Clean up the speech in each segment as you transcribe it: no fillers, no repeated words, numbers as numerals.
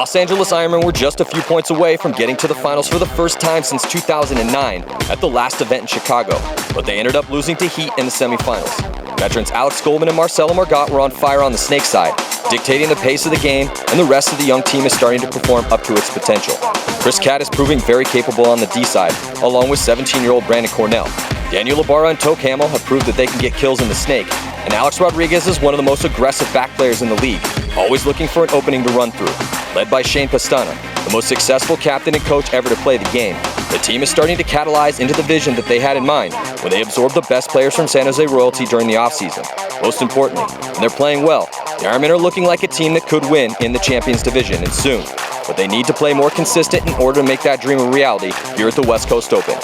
Los Angeles Ironmen were just a few points away from getting to the finals for the first time since 2009 at the last event in Chicago, but they ended up losing to Heat in the semifinals. Veterans Alex Goldman and Marcelo Margot were on fire on the Snake side, dictating the pace of the game, and the rest of the young team is starting to perform up to its potential. Chris Catt is proving very capable on the D side, along with 17-year-old Brandon Cornell. Daniel Ibarra and Toke Hamill have proved that they can get kills in the Snake, and Alex Rodriguez is one of the most aggressive back players in the league, always looking for an opening to run through. Led by Shane Pastana, the most successful captain and coach ever to play the game, the team is starting to catalyze into the vision that they had in mind when they absorbed the best players from San Jose Royalty during the offseason. Most importantly, when they're playing well, the Ironmen are looking like a team that could win in the Champions Division, and soon. But they need to play more consistent in order to make that dream a reality here at the West Coast Open.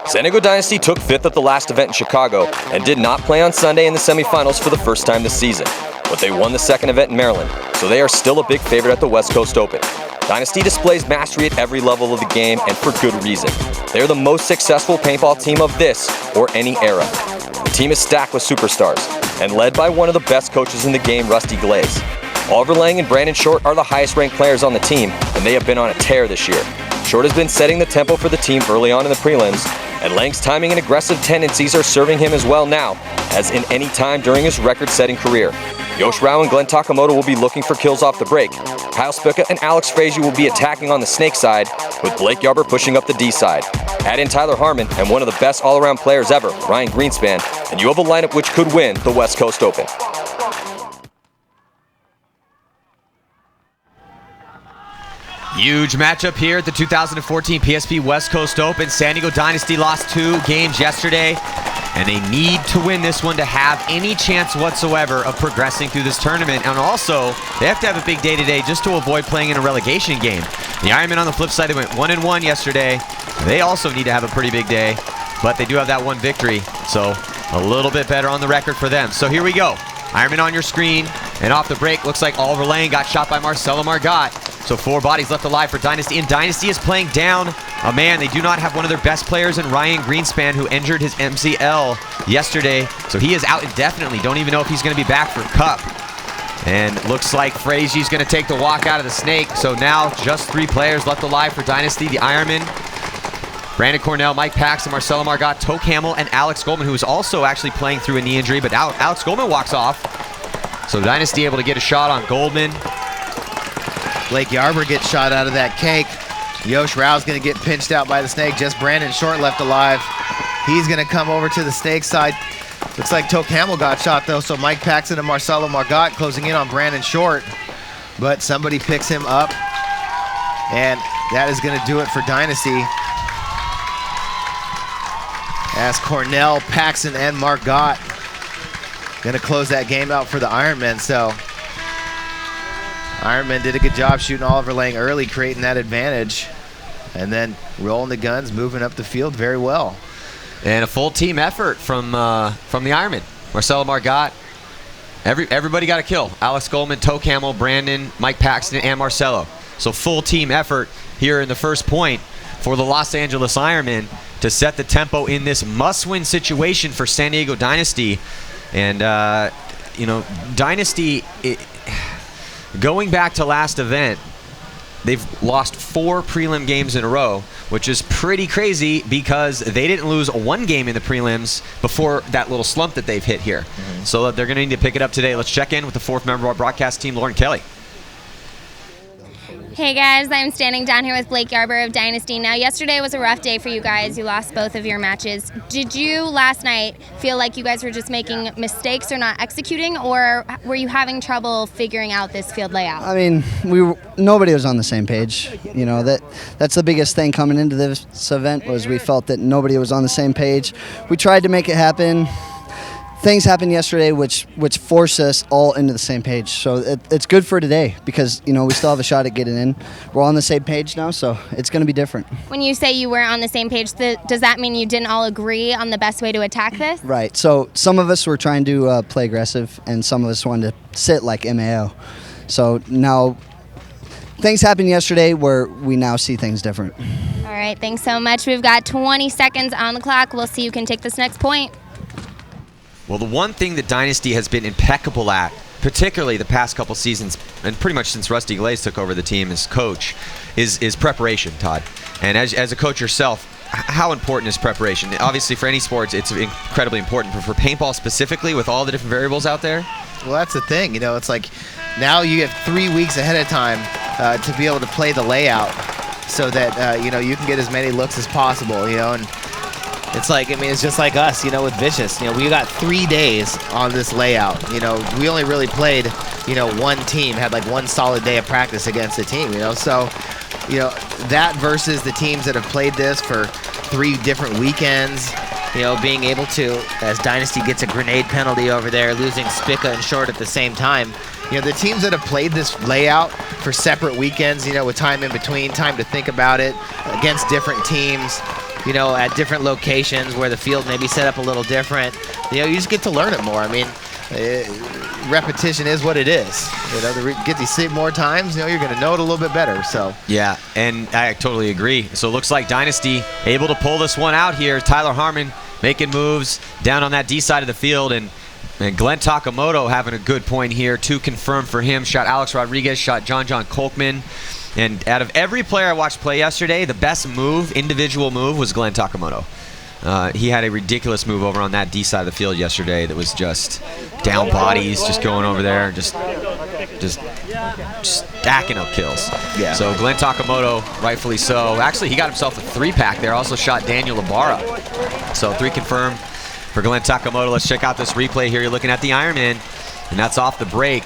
San Diego Dynasty took 5th at the last event in Chicago and did not play on Sunday in the semifinals for the first time this season. But they won the second event in Maryland, so they are still a big favorite at the West Coast Open. Dynasty displays mastery at every level of the game, and for good reason. They are the most successful paintball team of this or any era. The team is stacked with superstars and led by one of the best coaches in the game, Rusty Glaze. Oliver Lang and Brandon Short are the highest ranked players on the team, and they have been on a tear this year. Short has been setting the tempo for the team early on in the prelims, and Lang's timing and aggressive tendencies are serving him as well now as in any time during his record-setting career. Yosh Rao and Glenn Takamoto will be looking for kills off the break. Kyle Spica and Alex Frazier will be attacking on the Snake side, with Blake Yarber pushing up the D side. Add in Tyler Harmon and one of the best all-around players ever, Ryan Greenspan, and you have a lineup which could win the West Coast Open. Huge matchup here at the 2014 PSP West Coast Open. San Diego Dynasty lost 2 games yesterday, and they need to win this one to have any chance whatsoever of progressing through this tournament. And also, they have to have a big day today just to avoid playing in a relegation game. The Ironmen on the flip side, they went 1-1 yesterday. They also need to have a pretty big day, but they do have that one victory, so a little bit better on the record for them. So here we go. Ironman on your screen, and off the break, looks like Oliver Lang got shot by Marcelo Margot. So 4 bodies left alive for Dynasty, and Dynasty is playing down a man. They do not have one of their best players in Ryan Greenspan, who injured his MCL yesterday. So he is out indefinitely. Don't even know if he's going to be back for Cup. And looks like Frazier's going to take the walk out of the Snake. So now just 3 players left alive for Dynasty. The Ironmen, Brandon Cornell, Mike Paxton, Marcelo Margot, Toke Hamill, and Alex Goldman, who is also actually playing through a knee injury, but Alex Goldman walks off. So Dynasty able to get a shot on Goldman. Blake Yarber gets shot out of that cake. Yosh Rao's going to get pinched out by the Snake. Just Brandon Short left alive. He's going to come over to the Snake side. Looks like Toke Hamill got shot, though, so Mike Paxton and Marcelo Margot closing in on Brandon Short. But somebody picks him up, and that is going to do it for Dynasty. As Cornell, Paxton, and Margot going to close that game out for the Ironmen. So Ironmen did a good job shooting Oliver Lang early, creating that advantage, and then rolling the guns, moving up the field very well. And a full team effort from the Ironmen. Marcelo Margot, everybody got a kill. Alex Goldman, Toke Hamill, Brandon, Mike Paxton, and Marcelo. So full team effort here in the first point for the Los Angeles Ironmen to set the tempo in this must-win situation for San Diego Dynasty. And, you know, Dynasty, going back to last event, they've lost 4 prelim games in a row, which is pretty crazy because they didn't lose 1 game in the prelims before that little slump that they've hit here. So they're going to need to pick it up today. Let's check in with the 4th member of our broadcast team, Lauren Kelly. Hey guys, I'm standing down here with Blake Yarber of Dynasty. Now, yesterday was a rough day for you guys. You lost both of your matches. Did you last night feel like you guys were just making mistakes or not executing, or were you having trouble figuring out this field layout? I mean, nobody was on the same page. You know, that's the biggest thing coming into this event, was we felt that nobody was on the same page. We tried to make it happen. Things happened yesterday which forced us all into the same page. So it's good for today because, you know, we still have a shot at getting in. We're all on the same page now, so it's going to be different. When you say you weren't on the same page, does that mean you didn't all agree on the best way to attack this? Right. So some of us were trying to play aggressive, and some of us wanted to sit like MAO. So now things happened yesterday where we now see things different. All right, thanks so much. We've got 20 seconds on the clock. We'll see who can take this next point. Well, the one thing that Dynasty has been impeccable at particularly the past couple seasons, and pretty much since Rusty Glaze took over the team as coach, is preparation, Todd. And as a coach yourself, how important is preparation? Obviously, for any sports, it's incredibly important, but for paintball specifically, with all the different variables out there? Well, that's the thing. It's like now you have 3 weeks ahead of time to be able to play the layout so that, you can get as many looks as possible, and it's like, it's just like us, with Vicious. We got 3 days on this layout. We only really played, one team, had like one solid day of practice against a team, so, that versus the teams that have played this for 3 different weekends, being able to, as Dynasty gets a grenade penalty over there, losing Spica and Short at the same time. The teams that have played this layout for separate weekends, with time in between, time to think about it, against different teams, at different locations where the field may be set up a little different, you just get to learn it more. Repetition is what it is. Get to see it more times, you're going to know it a little bit better. So yeah, and I totally agree. So it looks like Dynasty able to pull this one out here. Tyler Harmon making moves down on that D side of the field, and Glenn Takamoto having a good point here. 2 confirmed for him. Shot Alex Rodriguez, shot John Kolkman. And out of every player I watched play yesterday, the best individual move, was Glenn Takamoto. He had a ridiculous move over on that D side of the field yesterday that was just down bodies, just going over there, just stacking up kills. Yeah. So Glenn Takamoto, rightfully so. Actually, he got himself a 3-pack there. Also shot Daniel Ibarra. So 3 confirmed for Glenn Takamoto. Let's check out this replay here. You're looking at the Ironman, and that's off the break.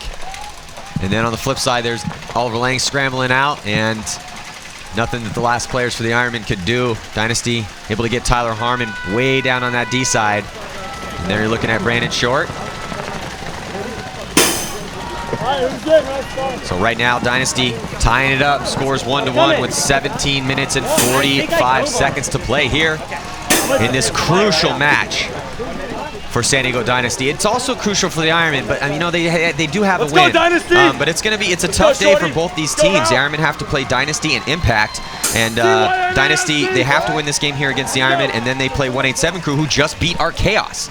And then on the flip side, there's Oliver Lang scrambling out, and nothing that the last players for the Ironmen could do. Dynasty able to get Tyler Harmon way down on that D side. And there you're looking at Brandon Short. So right now, Dynasty tying it up, scores 1-1 with 17 minutes and 45 seconds to play here in this crucial match for San Diego Dynasty. It's also crucial for the Ironmen, but they do have a win. But it's a tough day for both these teams. The Ironmen have to play Dynasty and Impact, and Dynasty, they have to win this game here against the Ironmen, and then they play 187 Crew, who just beat our Chaos.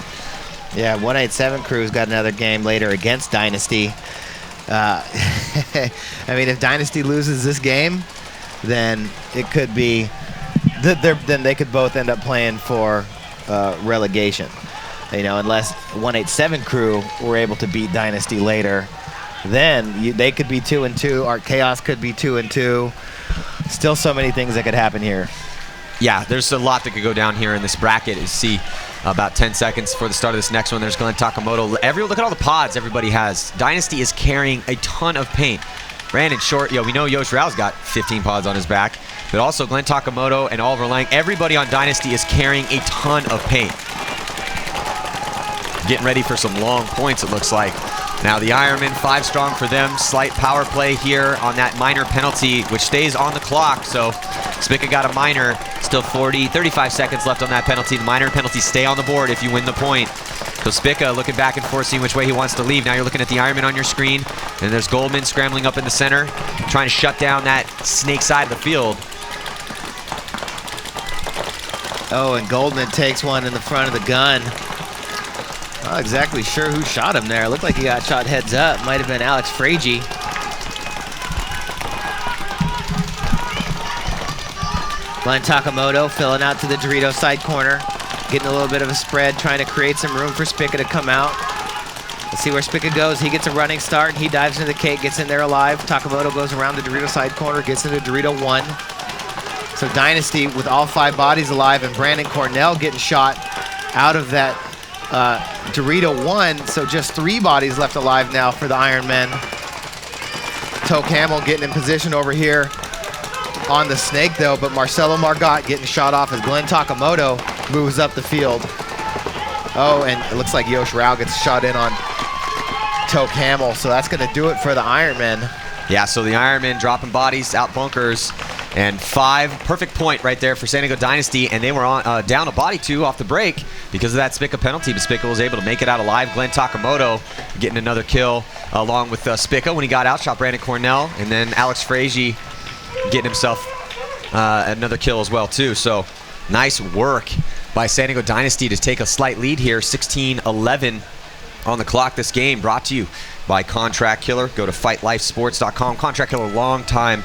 Yeah, 187 Crew's got another game later against Dynasty. If Dynasty loses this game, then it could be then they could both end up playing for relegation. Unless 187 Crew were able to beat Dynasty later, then they could be 2-2. Art Chaos could be 2-2. Still so many things that could happen here. Yeah, there's a lot that could go down here in this bracket. You see about 10 seconds for the start of this next one. There's Glenn Takamoto. Look at all the pods everybody has. Dynasty is carrying a ton of paint. Brandon Short, we know Yosh Rao's got 15 pods on his back, but also Glenn Takamoto and Oliver Lang. Everybody on Dynasty is carrying a ton of paint. Getting ready for some long points, it looks like. Now the Ironmen, 5 strong for them. Slight power play here on that minor penalty, which stays on the clock. So Spica got a minor. Still 35 seconds left on that penalty. The minor penalties stay on the board if you win the point. So Spica looking back and forth, seeing which way he wants to leave. Now you're looking at the Ironmen on your screen. And there's Goldman scrambling up in the center, trying to shut down that snake side of the field. Oh, and Goldman takes one in the front of the gun. Not exactly sure who shot him there. Looked like he got shot heads up. Might have been Alex Fragi. Glenn Takamoto filling out to the Dorito side corner. Getting a little bit of a spread, trying to create some room for Spica to come out. Let's see where Spica goes. He gets a running start. He dives into the cake, gets in there alive. Takamoto goes around the Dorito side corner, gets into Dorito 1. So Dynasty with all 5 bodies alive, and Brandon Cornell getting shot out of that Dorito 1, so just 3 bodies left alive now for the Ironmen. Toke Hamill getting in position over here on the snake though, but Marcelo Margot getting shot off as Glenn Takamoto moves up the field. Oh, and it looks like Yosh Rao gets shot in on Toke Hamill, so that's going to do it for the Ironmen. Yeah, so the Ironmen dropping bodies out bunkers, and 5, perfect point right there for San Diego Dynasty, and they were on down a body 2 off the break because of that Spica penalty, but Spica was able to make it out alive. Glenn Takamoto getting another kill along with Spica when he got out, shot Brandon Cornell, and then Alex Fragi getting himself another kill as well too. So nice work by San Diego Dynasty to take a slight lead here, 16-11 on the clock. This game brought to you by Contract Killer. Go to fightlifesports.com. Contract Killer, long-time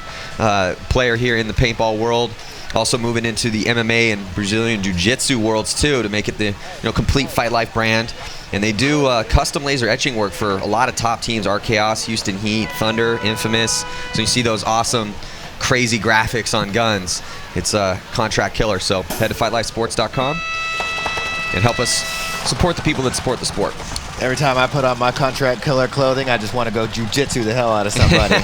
player here in the paintball world. Also moving into the MMA and Brazilian Jiu-Jitsu worlds too to make it the complete Fight Life brand. And they do custom laser etching work for a lot of top teams: RKOS, Houston Heat, Thunder, Infamous. So you see those awesome, crazy graphics on guns. It's Contract Killer. So head to fightlifesports.com and help us support the people that support the sport. Every time I put on my Contract Killer clothing, I just want to go jiu-jitsu the hell out of somebody.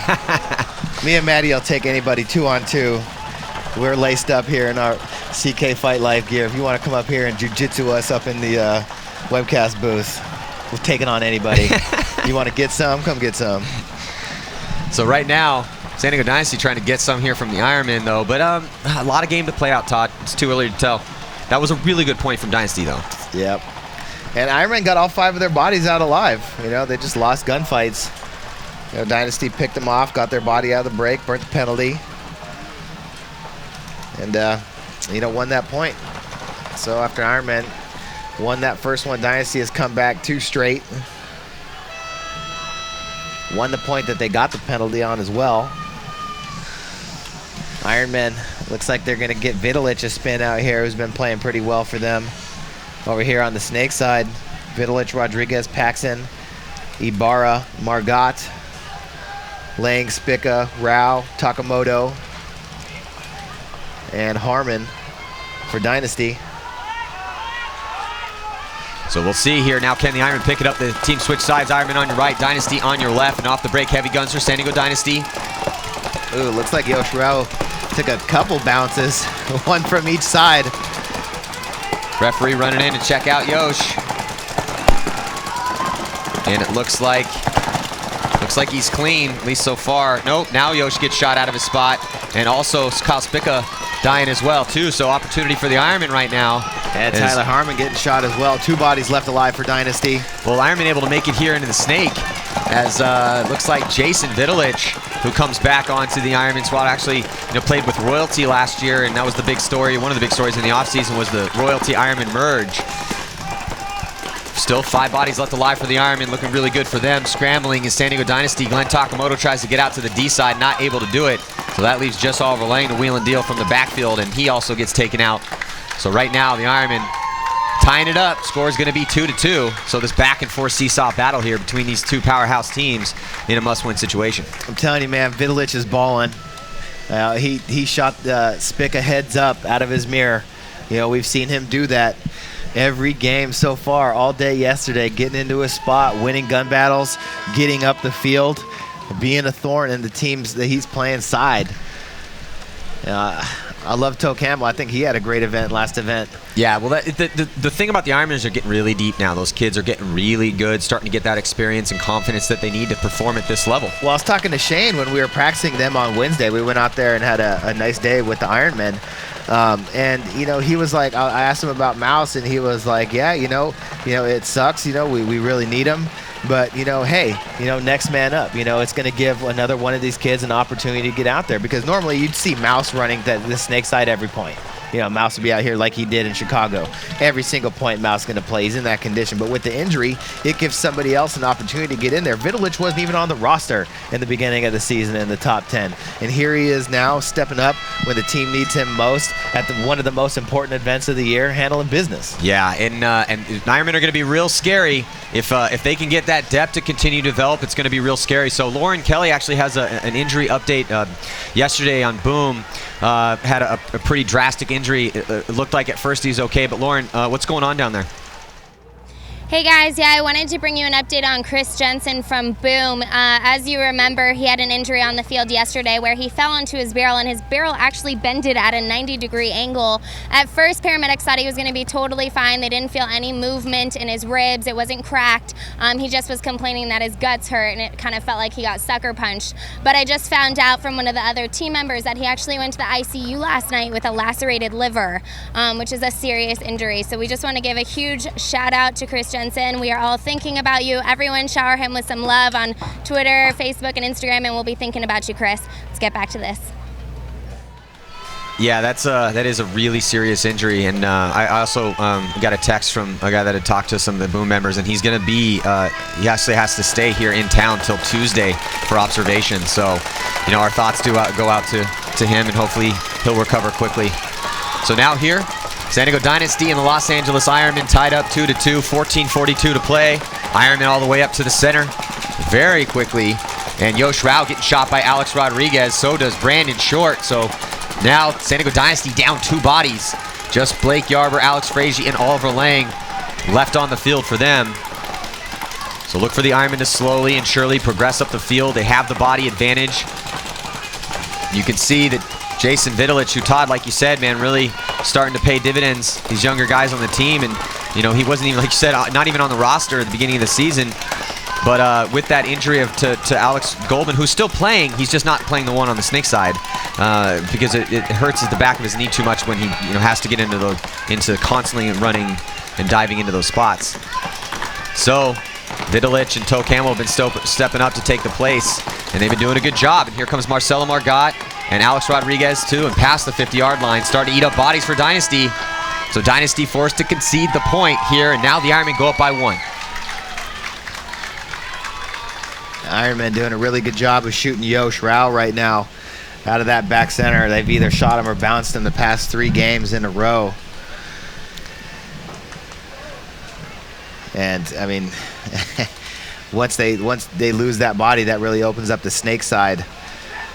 Me and Maddie will take anybody 2-on-2. We're laced up here in our CK Fight Life gear. If you want to come up here and jiu-jitsu us up in the webcast booth, we're taking on anybody. You want to get some? Come get some. So right now, San Diego Dynasty trying to get some here from the Ironmen, though. But a lot of game to play out, Todd. It's too early to tell. That was a really good point from Dynasty, though. Yep. And Ironmen got all 5 of their bodies out alive. They just lost gunfights. Dynasty picked them off, got their body out of the break, burnt the penalty. And, won that point. So after Ironman won that first one, Dynasty has come back 2 straight. Won the point that they got the penalty on as well. Ironman looks like they're going to get Vidalich a spin out here, who's been playing pretty well for them. Over here on the Snake side, Vidalich, Rodriguez, Paxson, Ibarra, Margot, Lang, Spica, Rao, Takamoto, and Harmon for Dynasty. So we'll see here. Now can the Ironmen pick it up? The team switch sides. Ironmen on your right, Dynasty on your left. And off the break, heavy guns for San Diego Dynasty. Ooh, looks like Yosh Rao took a couple bounces, one from each side. Referee running in to check out Yosh. And it looks like he's clean, at least so far. Nope, now Yosh gets shot out of his spot. And also Kyle Spica dying as well, too. So opportunity for the Ironmen right now. And Tyler Harmon getting shot as well. 2 bodies left alive for Dynasty. Well, Ironman able to make it here into the Snake, as looks like Jason Vidalich, who comes back onto the Ironman squad, actually played with Royalty last year, and that was the big story. One of the big stories in the offseason was the Royalty Ironman merge. Still 5 bodies left alive for the Ironmen, looking really good for them. Scrambling is San Diego Dynasty. Glenn Takamoto tries to get out to the D side, not able to do it. So that leaves just Oliver Lang to wheel and deal from the backfield, and he also gets taken out. So right now, the Ironmen tying it up. Score is going to be 2-2. So this back and forth seesaw battle here between these 2 powerhouse teams in a must-win situation. I'm telling you, man, Vidalich is balling. He shot Spica heads up out of his mirror. We've seen him do that every game so far, all day yesterday, getting into a spot, winning gun battles, getting up the field, being a thorn in the teams that he's playing side. I love Toe Campbell. I think he had a great event last event. Yeah, well, the thing about the Ironmen is they're getting really deep now. Those kids are getting really good, starting to get that experience and confidence that they need to perform at this level. Well, I was talking to Shane when we were practicing them on Wednesday. We went out there and had a nice day with the Ironmen. And he was like, I asked him about Mouse, and he was like, yeah, it sucks. We really need him. But, hey, next man up. It's going to give another one of these kids an opportunity to get out there, because normally you'd see Mouse running the Snake side every point. Mouse would be out here like he did in Chicago. Every single point Mouse is going to play. He's in that condition. But with the injury, it gives somebody else an opportunity to get in there. Vidalich wasn't even on the roster in the beginning of the season in the top 10. And here he is now stepping up when the team needs him most at one of the most important events of the year, handling business. Yeah, and Ironmen are going to be real scary. If they can get that depth to continue to develop, it's going to be real scary. So Lauren Kelly actually has an injury update yesterday on Boom. Had a pretty drastic injury. It looked like at first he's okay, but Lauren, what's going on down there? Hey guys, I wanted to bring you an update on Chris Jensen from Boom. As you remember, he had an injury on the field yesterday where he fell onto his barrel, and his barrel actually bended at a 90-degree angle. At first, paramedics thought he was going to be totally fine. They didn't feel any movement in his ribs. It wasn't cracked. He just was complaining that his guts hurt, and it kind of felt like he got sucker punched. But I just found out from one of the other team members that he actually went to the ICU last night with a lacerated liver, which is a serious injury. So we just want to give a huge shout out to Chris Jensen. We are all thinking about you. Everyone shower him with some love on Twitter, Facebook, and Instagram, and we'll be thinking about you, Chris. Let's get back to this. Yeah, that is a really serious injury, and I also got a text from a guy that had talked to some of the Boom members, and he's going to be he actually has to stay here in town till Tuesday for observation. So, our thoughts do go out to him, and hopefully he'll recover quickly. So now here, San Diego Dynasty and the Los Angeles Ironmen tied up 2-2, 14:42 to play. Ironmen all the way up to the center very quickly, and Yosh Rao getting shot by Alex Rodriguez. So does Brandon Short. So now San Diego Dynasty down 2 bodies. Just Blake Yarber, Alex Frazee, and Oliver Lang left on the field for them. So look for the Ironmen to slowly and surely progress up the field. They have the body advantage. You can see that Jason Vidalich, who Todd, like you said, man, really starting to pay dividends. These younger guys on the team, and he wasn't even, like you said, not even on the roster at the beginning of the season. But with that injury to Alex Goldman, who's still playing, he's just not playing the one on the snake side because it hurts at the back of his knee too much when he has to get into constantly running and diving into those spots. So Vidalich and Toe Campbell have been stepping up to take the place, and they've been doing a good job. And here comes Marcelo Margot and Alex Rodriguez too, and past the 50-yard line, starting to eat up bodies for Dynasty. So Dynasty forced to concede the point here, and now the Ironmen go up by 1. Ironman doing a really good job of shooting Yosh Rao right now out of that back center. They've either shot him or bounced him the past 3 games in a row. And I mean, once they lose that body, that really opens up the snake side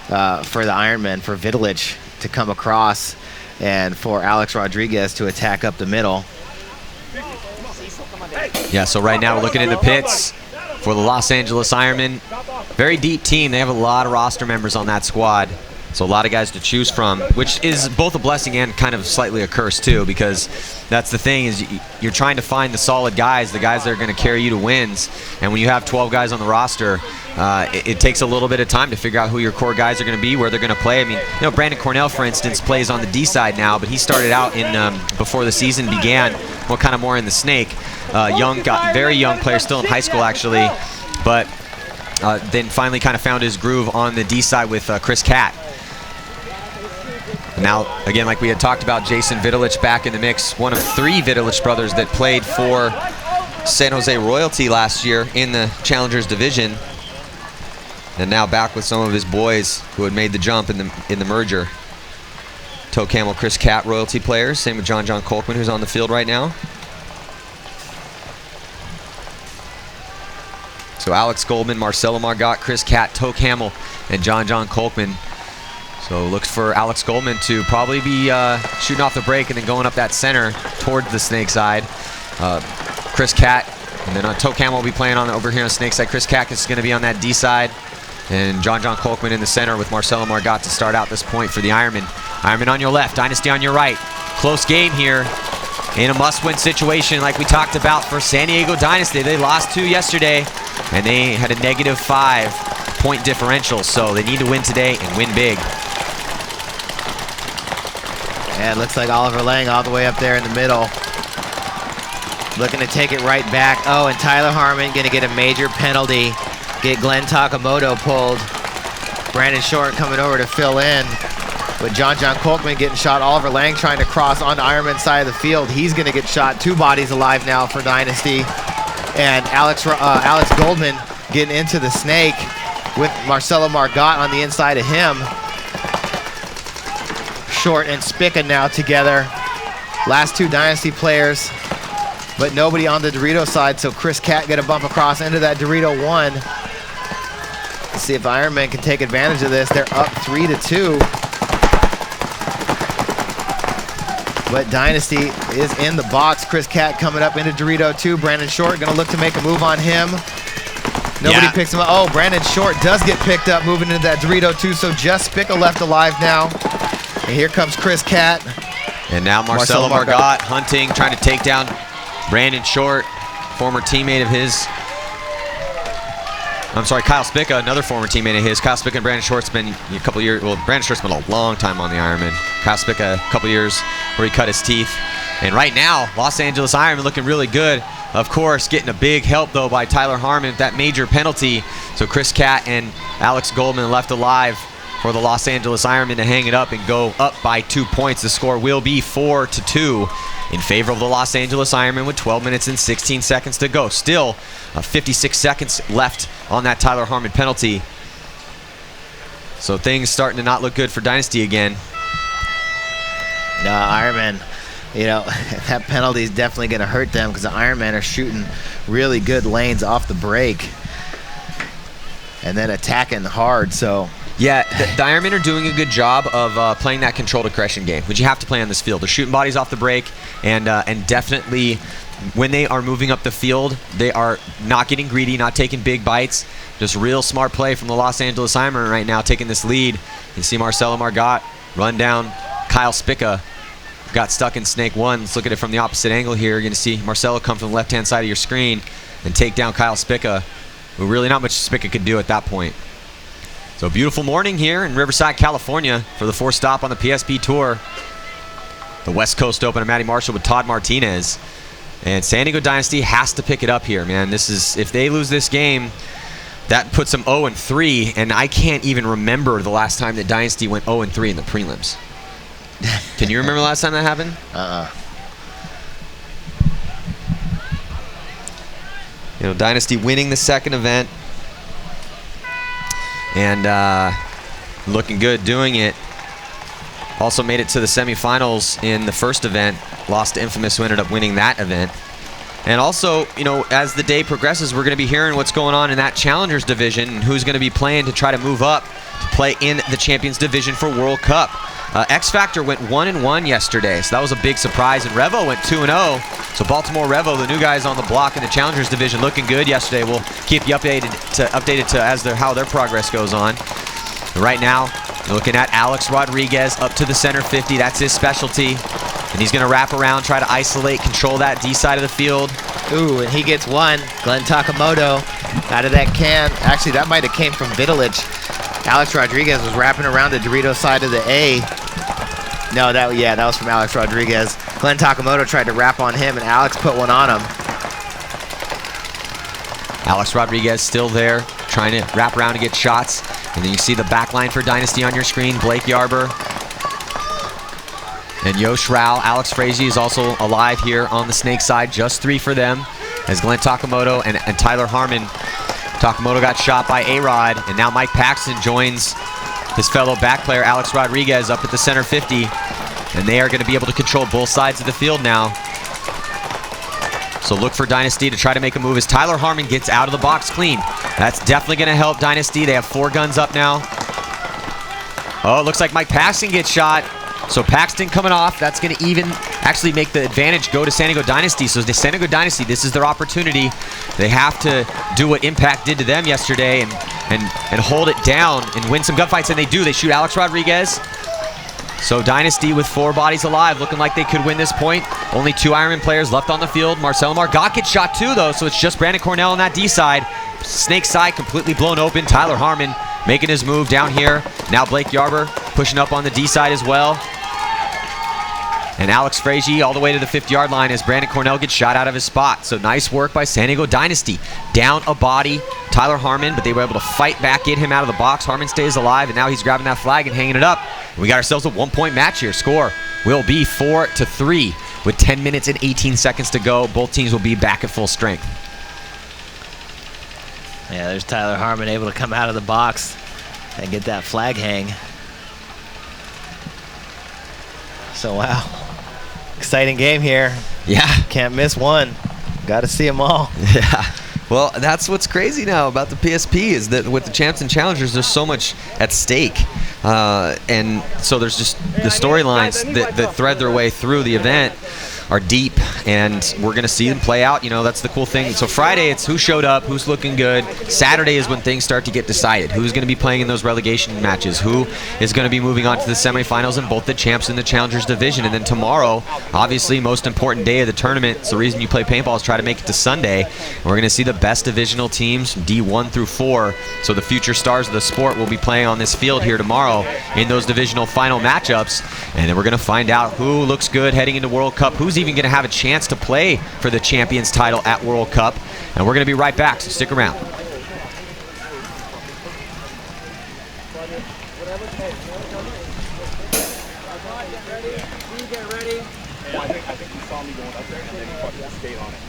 for the Ironmen, for Vidalich to come across and for Alex Rodriguez to attack up the middle. Yeah, so right now we're looking in the pits for the Los Angeles Ironmen. Very deep team. They have a lot of roster members on that squad. So a lot of guys to choose from, which is both a blessing and kind of slightly a curse too, because that's the thing, is you're trying to find the solid guys, the guys that are going to carry you to wins. And when you have 12 guys on the roster, it takes a little bit of time to figure out who your core guys are going to be, where they're going to play. I mean, Brandon Cornell, for instance, plays on the D side now, but he started out in before the season began, kind of more in the snake. Very young player, still in high school actually, but then finally kind of found his groove on the D side with Chris Catt. Now, again, like we had talked about, Jason Vidalich back in the mix, one of 3 Vidalich brothers that played for San Jose Royalty last year in the Challengers division, and now back with some of his boys who had made the jump in the merger. Toe Camel, Chris Catt, Royalty players. Same with John Colkman, who's on the field right now. So Alex Goldman, Marcelo Margot, Chris Catt, Toe Camel, and John Colkman. So looks for Alex Goldman to probably be shooting off the break and then going up that center towards the snake side. Chris Catt, and then Toe Camel will be playing over here on the snake side. Chris Catt is going to be on that D side. And John Colkman in the center with Marcelo Margot to start out this point for the Ironmen. Ironmen on your left, Dynasty on your right. Close game here in a must-win situation like we talked about for San Diego Dynasty. They lost 2 yesterday, and they had a -5 point differential, so they need to win today and win big. And it looks like Oliver Lang all the way up there in the middle, looking to take it right back. Oh, and Tyler Harmon going to get a major penalty, get Glenn Takamoto pulled. Brandon Short coming over to fill in, with John Colkman getting shot. Oliver Lang trying to cross on the Ironman side of the field. He's going to get shot. 2 bodies alive now for Dynasty. And Alex Goldman getting into the snake with Marcelo Margot on the inside of him. Short and Spica now together. Last 2 Dynasty players, but nobody on the Dorito side, so Chris Catt get a bump across into that Dorito 1. Let's see if Ironman can take advantage of this. They're up 3-2. But Dynasty is in the box. Chris Catt coming up into Dorito 2. Brandon Short gonna look to make a move on him. Nobody picks him up. Oh, Brandon Short does get picked up moving into that Dorito 2, so just Spica left alive now. And here comes Chris Catt. And now Marcelo Margot hunting, trying to take down Brandon Short, former teammate of his. I'm sorry, Kyle Spica, another former teammate of his. Kyle Spica and Brandon Short's been a couple years, well, Brandon Short's been a long time on the Ironman. Kyle Spica, a couple years where he cut his teeth. And right now, Los Angeles Ironmen looking really good. Of course, getting a big help, though, by Tyler Harmon with that major penalty. So Chris Catt and Alex Goldman left alive for the Los Angeles Ironmen to hang it up and go up by 2 points. The score will be 4-2 in favor of the Los Angeles Ironmen with 12 minutes and 16 seconds to go. Still 56 seconds left on that Tyler Harmon penalty. So things starting to not look good for Dynasty again. Ironman, you know, that penalty is definitely going to hurt them because the Ironmen are shooting really good lanes off the break and then attacking hard. So yeah, the Ironmen are doing a good job of playing that controlled aggression game, which you have to play on this field. They're shooting bodies off the break, and definitely when they are moving up the field, they are not getting greedy, not taking big bites. Just real smart play from the Los Angeles Ironmen right now, taking this lead. You see Marcelo Margot run down Kyle Spica. Got stuck in snake one. Let's look at it from the opposite angle here. You're going to see Marcelo come from the left-hand side of your screen and take down Kyle Spica, who really not much Spica could do at that point. So beautiful morning here in Riverside, California for the fourth stop on the PSP Tour. The West Coast Open of Matty Marshall with Todd Martinez. And San Diego Dynasty has to pick it up here, man. This is, if they lose this game, that puts them 0-3, and I can't even remember the last time that Dynasty went 0-3 in the prelims. Can you remember the last time that happened? You know, Dynasty winning the second event and looking good doing it. Also made it to the semifinals in the first event. Lost to Infamous, who ended up winning that event. And also, you know, as the day progresses, we're going to be hearing what's going on in that Challengers division and who's going to be playing to try to move up to play in the Champions division for World Cup. X Factor went 1-1 yesterday, so that was a big surprise. And Revo went 2-0. So Baltimore Revo, the new guys on the block in the Challengers division, looking good yesterday. We'll keep you updated to as how their progress goes on. Right now, looking at Alex Rodriguez up to the center 50. That's his specialty. And he's going to wrap around, try to isolate, control that D side of the field. Ooh, and he gets one. Glenn Takamoto out of that can. Actually, that might have came from Vitalich. Alex Rodriguez was wrapping around the Dorito side of the A. No, that was from Alex Rodriguez. Glenn Takamoto tried to wrap on him, and Alex put one on him. Alex Rodriguez still there, trying to wrap around and get shots. And then you see the back line for Dynasty on your screen. Blake Yarber and Yosh Rao. Alex Frazee is also alive here on the snake side. Just 3 for them as Glenn Takamoto and Tyler Harmon. Takamoto got shot by A-Rod, and now Mike Paxton joins his fellow back player Alex Rodriguez up at the center 50. And they are going to be able to control both sides of the field now. So look for Dynasty to try to make a move as Tyler Harmon gets out of the box clean. That's definitely going to help Dynasty. They have 4 guns up now. Oh, it looks like Mike Paxton gets shot. So Paxton coming off. That's going to even actually make the advantage go to San Diego Dynasty. So the San Diego Dynasty, this is their opportunity. They have to do what Impact did to them yesterday and hold it down and win some gunfights, and they do. They shoot Alex Rodriguez. So Dynasty with 4 bodies alive, looking like they could win this point. Only 2 Ironman players left on the field. Marcelo Margot gets shot too, though, so it's just Brandon Cornell on that D side. Snake side completely blown open. Tyler Harmon making his move down here. Now Blake Yarber pushing up on the D side as well. And Alex Frazee all the way to the 50-yard line as Brandon Cornell gets shot out of his spot. So nice work by San Diego Dynasty. Down a body, Tyler Harmon, but they were able to fight back, get him out of the box. Harmon stays alive, and now he's grabbing that flag and hanging it up. We got ourselves a 1-point match here. Score will be 4-3 with 10 minutes and 18 seconds to go. Both teams will be back at full strength. Yeah, there's Tyler Harmon able to come out of the box and get that flag hang. So, wow. Exciting game here. Yeah. Can't miss one. Got to see them all. Yeah. Well, that's what's crazy now about the PSP is that with the champs and challengers, there's so much at stake. And so there's just the storylines that thread their way through the event are deep, and we're going to see them play out. You know, that's the cool thing. So Friday, it's who showed up, who's looking good. Saturday is when things start to get decided. Who's going to be playing in those relegation matches? Who is going to be moving on to the semifinals in both the champs and the challengers division? And then tomorrow, obviously, most important day of the tournament. It's the reason you play paintball is try to make it to Sunday. And we're going to see the best divisional teams, D1 through 4. So the future stars of the sport will be playing on this field here tomorrow in those divisional final matchups. And then we're going to find out who looks good heading into World Cup, who's even going to have a chance to play for the champions title at World Cup. And we're going to be right back, so stick around. think he saw me going up there and then he fucking stayed on it.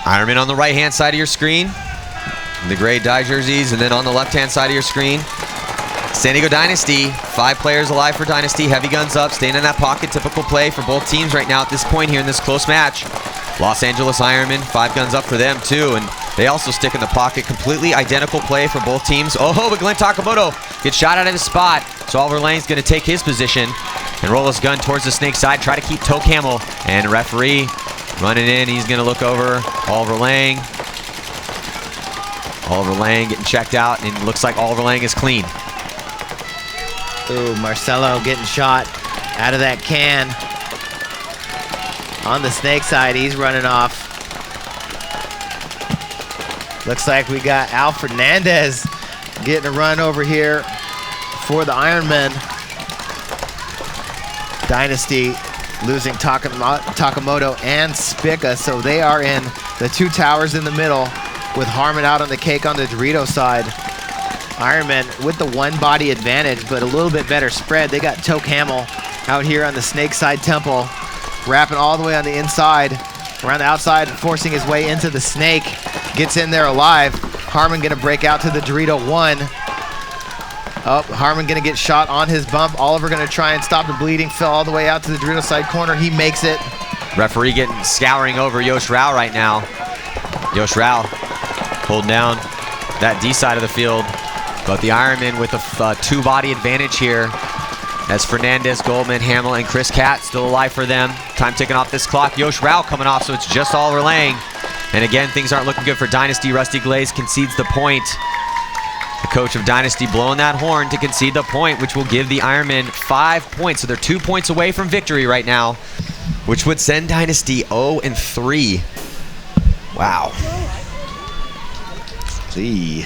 Ironmen on the right-hand side of your screen, the gray dye jerseys, and then on the left-hand side of your screen, San Diego Dynasty, 5 players alive for Dynasty, heavy guns up, staying in that pocket, typical play for both teams right now at this point here in this close match. Los Angeles Ironmen, 5 guns up for them too, and they also stick in the pocket, completely identical play for both teams. Oh, but Glenn Takamoto gets shot out of his spot, so Oliver Lang's gonna take his position and roll his gun towards the snake side, try to keep Toke Hamill, and referee running in, he's gonna look over Oliver Lang. Oliver Lang getting checked out, and it looks like Oliver Lang is clean. Ooh, Marcelo getting shot out of that can. On the snake side, he's running off. Looks like we got Al Fernandez getting a run over here for the Ironmen. Dynasty losing Takamoto and Spica, so they are in the 2 towers in the middle with Harmon out on the cake on the Dorito side. Ironmen with the 1 body advantage, but a little bit better spread. They got Toke Hamill out here on the snake side temple, wrapping all the way on the inside, around the outside, forcing his way into the snake. Gets in there alive. Harmon gonna break out to the Dorito 1. Oh, Harmon gonna get shot on his bump. Oliver gonna try and stop the bleeding. Fell all the way out to the Dorito side corner. He makes it. Referee getting scouring over Yosh Rao right now. Yosh Rao holding down that D side of the field. But the Ironmen with a 2-body advantage here, as Fernandez, Goldman, Hamill, and Chris Catt still alive for them. Time ticking off this clock. Yosh Rao coming off, so it's just Oliver Lang. And again, things aren't looking good for Dynasty. Rusty Glaze concedes the point. The coach of Dynasty blowing that horn to concede the point, which will give the Ironmen 5 points. So they're 2 points away from victory right now, which would send Dynasty 0-3. Wow. Gee.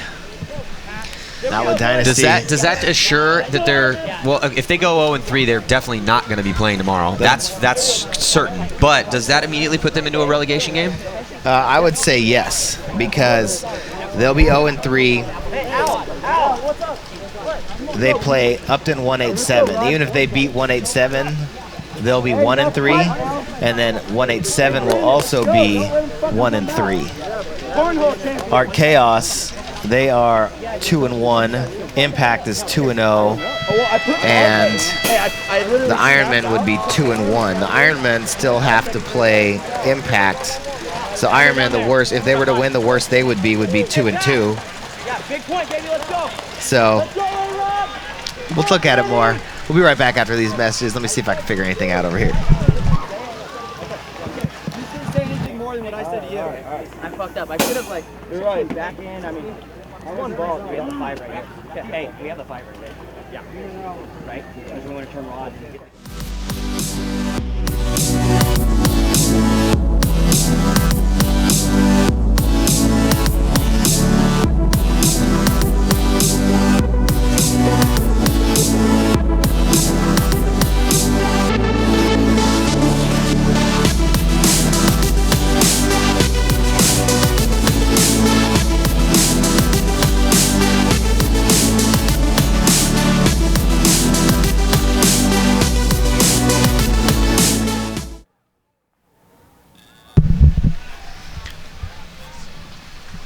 Not with Dynasty. Does that assure that they're, well, if they go 0-3, they're definitely not going to be playing tomorrow. That's certain. But does that immediately put them into a relegation game? I would say yes, because they'll be 0-3. They play Upton 187. Even if they beat 187, they'll be 1-3, and then 187 will also be 1-3. Art Chaos, they are 2-1. Impact is 2-0, and the Ironmen would be 2-1. The Ironmen still have to play Impact. So Ironmen, the worst, if they were to win, the worst they would be 2-2. So we'll look at it more. We'll be right back after these messages. Let me see if I can figure anything out over here. You shouldn't say anything more than what I said to you. All right. I fucked up. I should have, like, back in. I mean, I won balls. We have the 5 right here. Hey, we have the 5 right here. Yeah. Right? Because we want to turn rod.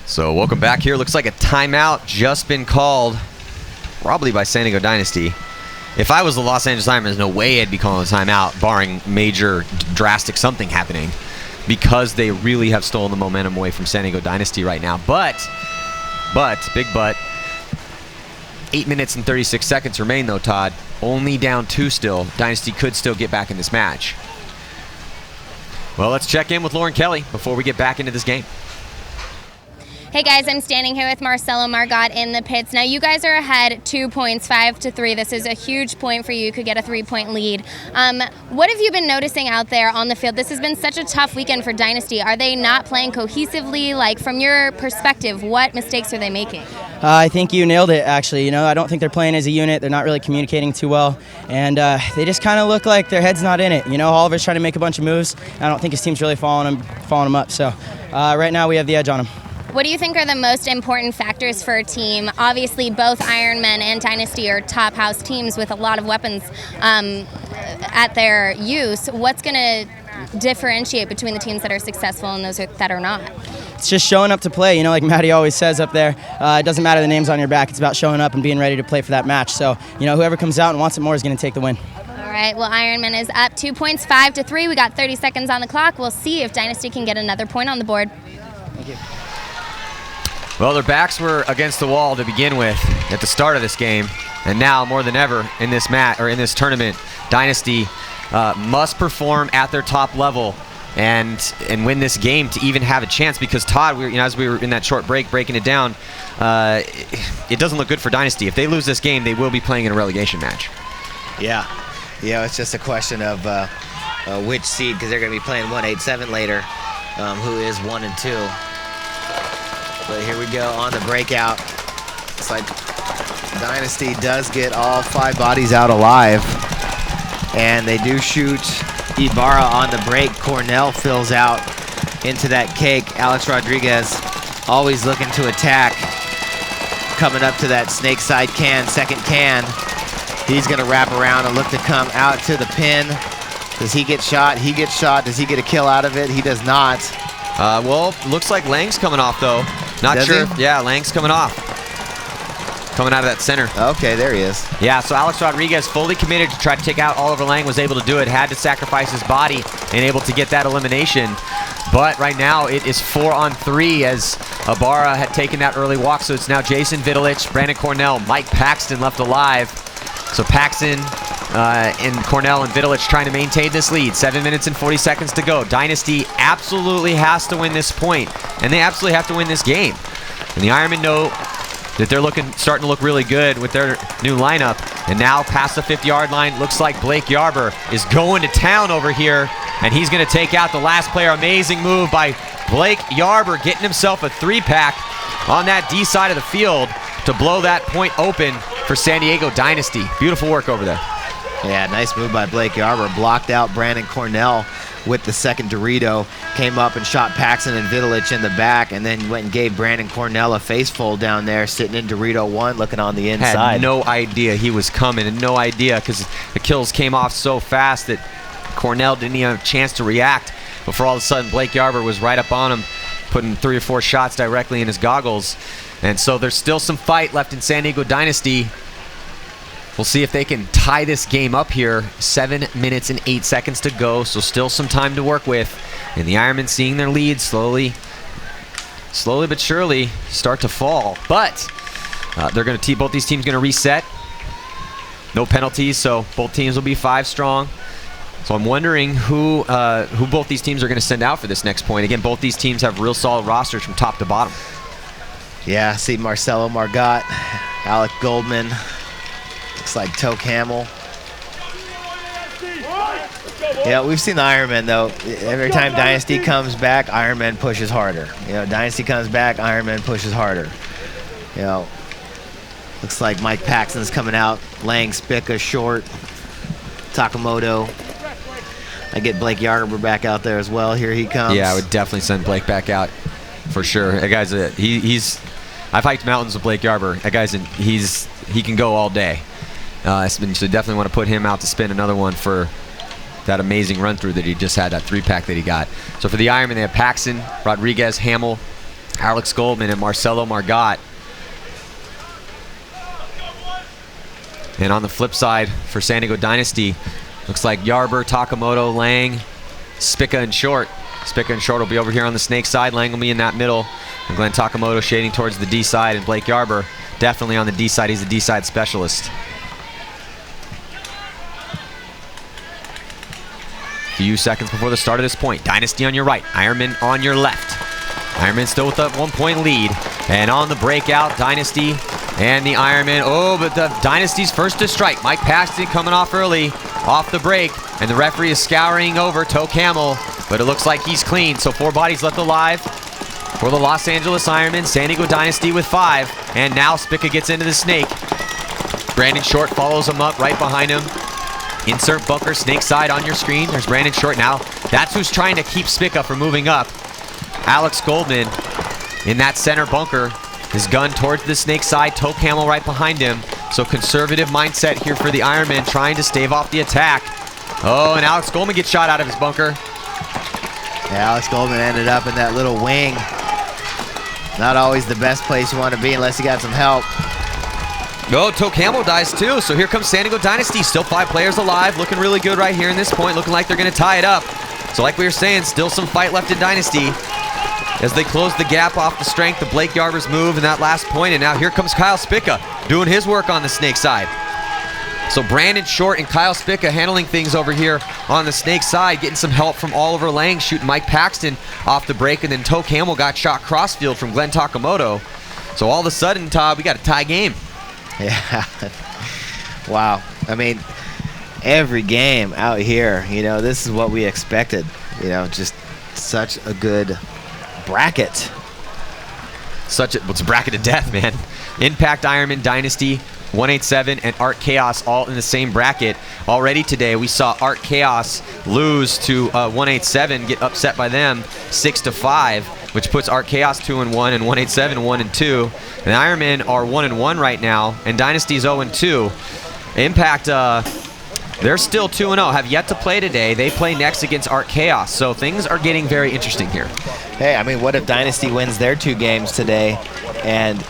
So welcome back here. Looks like a timeout just been called, probably by San Diego Dynasty. If I was the Los Angeles Ironmen, there's no way I'd be calling a timeout, barring major, drastic something happening, because they really have stolen the momentum away from San Diego Dynasty right now. But, big but, 8 minutes and 36 seconds remain though, Todd. Only down 2 still. Dynasty could still get back in this match. Well, let's check in with Lauren Kelly before we get back into this game. Hey guys, I'm standing here with Marcelo Margot in the pits. Now you guys are ahead 2 points, 5-3. This is a huge point for you. You could get a 3-point lead. What have you been noticing out there on the field? This has been such a tough weekend for Dynasty. Are they not playing cohesively? Like, from your perspective, what mistakes are they making? I think you nailed it, actually. You know, I don't think they're playing as a unit. They're not really communicating too well. And they just kind of look like their head's not in it. You know, Oliver's trying to make a bunch of moves. I don't think his team's really following him up. So right now we have the edge on him. What do you think are the most important factors for a team? Obviously, both Ironmen and Dynasty are top house teams with a lot of weapons at their use. What's going to differentiate between the teams that are successful and those that are not? It's just showing up to play. You know, like Maddie always says up there, it doesn't matter the names on your back. It's about showing up and being ready to play for that match. So, you know, whoever comes out and wants it more is going to take the win. All right, well, Ironman is up 2 points, 5-3. We got 30 seconds on the clock. We'll see if Dynasty can get another point on the board. Thank you. Well, their backs were against the wall to begin with at the start of this game, and now more than ever in this in this tournament, Dynasty must perform at their top level and win this game to even have a chance. Because Todd, as we were in that short break breaking it down, it doesn't look good for Dynasty. If they lose this game, they will be playing in a relegation match. Yeah, it's just a question of which seed, because they're going to be playing 1-8-7 later, who is 1 and 2. But here we go on the breakout. It's like Dynasty does get all 5 bodies out alive, and they do shoot Ibarra on the break. Cornell fills out into that cake. Alex Rodriguez always looking to attack. Coming up to that snake side can, second can. He's gonna wrap around and look to come out to the pin. Does he get shot? He gets shot. Does he get a kill out of it? He does not. Well, looks like Lang's coming off, though. Not Does sure. he? Yeah, Lang's coming off. Coming out of that center. Okay, there he is. Yeah, so Alex Rodriguez fully committed to try to take out Oliver Lang, was able to do it, had to sacrifice his body and able to get that elimination. But right now it is 4-on-3 as Ibarra had taken that early walk. So it's now Jason Vidalich, Brandon Cornell, Mike Paxton left alive. So Paxton and Cornell and Vidalich trying to maintain this lead. 7 minutes and 40 seconds to go. Dynasty absolutely has to win this point, and they absolutely have to win this game. And the Ironmen know that they're starting to look really good with their new lineup. And now past the 50-yard line, looks like Blake Yarber is going to town over here, and he's going to take out the last player. Amazing move by Blake Yarber, getting himself a 3-pack on that D side of the field to blow that point open for San Diego Dynasty. Beautiful work over there. Yeah, nice move by Blake Yarber. Blocked out Brandon Cornell with the second Dorito. Came up and shot Paxton and Vidalich in the back, and then went and gave Brandon Cornell a face fold down there, sitting in Dorito 1, looking on the inside. Had no idea he was coming, and no idea, because the kills came off so fast that Cornell didn't even have a chance to react. Before all of a sudden, Blake Yarber was right up on him, putting 3 or 4 shots directly in his goggles. And so there's still some fight left in San Diego Dynasty. We'll see if they can tie this game up here. 7 minutes and 8 seconds to go, so still some time to work with. And the Ironmen seeing their lead slowly but surely start to fall. But they're going to both these teams going to reset. No penalties, so both teams will be 5 strong. So I'm wondering who both these teams are going to send out for this next point. Again, both these teams have real solid rosters from top to bottom. Yeah, see Marcelo Margot, Alec Goldman. Looks like Toke Hamill. Yeah, we've seen the Ironmen, though. Every time Dynasty comes back, Ironmen pushes harder. You know, Dynasty comes back, Ironmen pushes harder. You know, looks like Mike Paxton's coming out. Lang, Spica, Short, Takamoto. I get Blake Yarber back out there as well. Here he comes. Yeah, I would definitely send Blake back out for sure. That guy's I've hiked mountains with Blake Yarber. That guy's he can go all day. So definitely want to put him out to spin another one for that amazing run through that he just had, that 3-pack that he got. So for the Ironmen, they have Paxton, Rodriguez, Hamill, Alex Goldman, and Marcelo Margot. And on the flip side for San Diego Dynasty, looks like Yarber, Takamoto, Lang, Spica, and Short. Spica and Short will be over here on the snake side. Lang will be in that middle. And Glenn Takamoto shading towards the D side, and Blake Yarber definitely on the D side. He's the D side specialist. Few seconds before the start of this point. Dynasty on your right, Ironmen on your left. Ironman still with a 1-point lead. And on the breakout, Dynasty and the Ironman. Oh, but the Dynasty's first to strike. Mike Paxton coming off early, off the break. And the referee is scouring over Toe Camel, but it looks like he's clean. So 4 bodies left alive for the Los Angeles Ironmen. San Diego Dynasty with 5. And now Spica gets into the snake. Brandon Short follows him up right behind him. Insert bunker, snake side on your screen. There's Brandon Short now. That's who's trying to keep Spica from moving up. Alex Goldman in that center bunker. His gun towards the snake side. Toe Camel right behind him. So conservative mindset here for the Ironmen, trying to stave off the attack. Oh, and Alex Goldman gets shot out of his bunker. Yeah, Alex Goldman ended up in that little wing. Not always the best place you want to be unless you got some help. Oh, Toe Camel dies too. So here comes San Diego Dynasty. Still 5 players alive. Looking really good right here in this point. Looking like they're going to tie it up. So like we were saying, still some fight left in Dynasty as they close the gap off the strength of Blake Yarber's move in that last point. And now here comes Kyle Spica doing his work on the snake side. So Brandon Short and Kyle Spica handling things over here on the snake side, getting some help from Oliver Lang, shooting Mike Paxton off the break, and then Toe Camel got shot crossfield from Glenn Takamoto. So all of a sudden, Todd, we got a tie game. Yeah. Wow. I mean, every game out here, you know, this is what we expected. You know, just such a good bracket. It's a bracket of death, man. Impact Ironman Dynasty, 187, and Art Chaos all in the same bracket. Already today, we saw Art Chaos lose to 187, get upset by them 6-5, which puts Art Chaos 2-1 and 187 1-2. And the Ironmen are 1-1 right now, and Dynasty's 0-2. Impact, they're still 2-0, have yet to play today. They play next against Art Chaos, so things are getting very interesting here. Hey, I mean, what if Dynasty wins their 2 games today and